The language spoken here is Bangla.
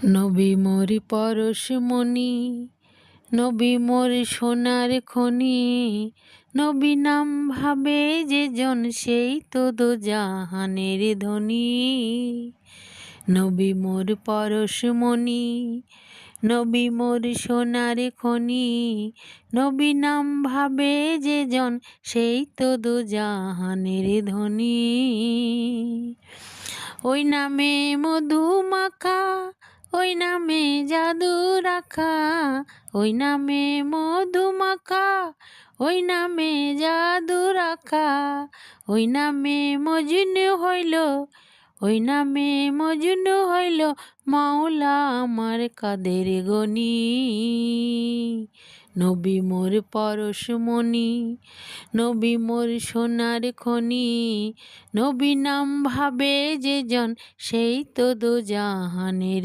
নবী মোর পরশমণি, নবী মোর সোনার খনি, নবী নাম ভাবে যে জন সেই তো দোজাহানের ধনী। নবী মোর পরশমণি, নবী মোর সোনার খনি, নবী নাম ভাবে যে জন সেই তো দোজাহানের ধনী। ওই নামে মধু মাখা, ওই নামে জাদু রাখা, ওই নামে মধু মাখা, ওই নামে জাদু রাখা, ওই নামে মজনু হইল, ওই নামে মজনু হইল মাওলা আমার কাদের গনি। নবী মোর পরশমণি, নবী মোর সোনার খনি, নবী নাম ভাবে যে জন সেই তো দোজাহানের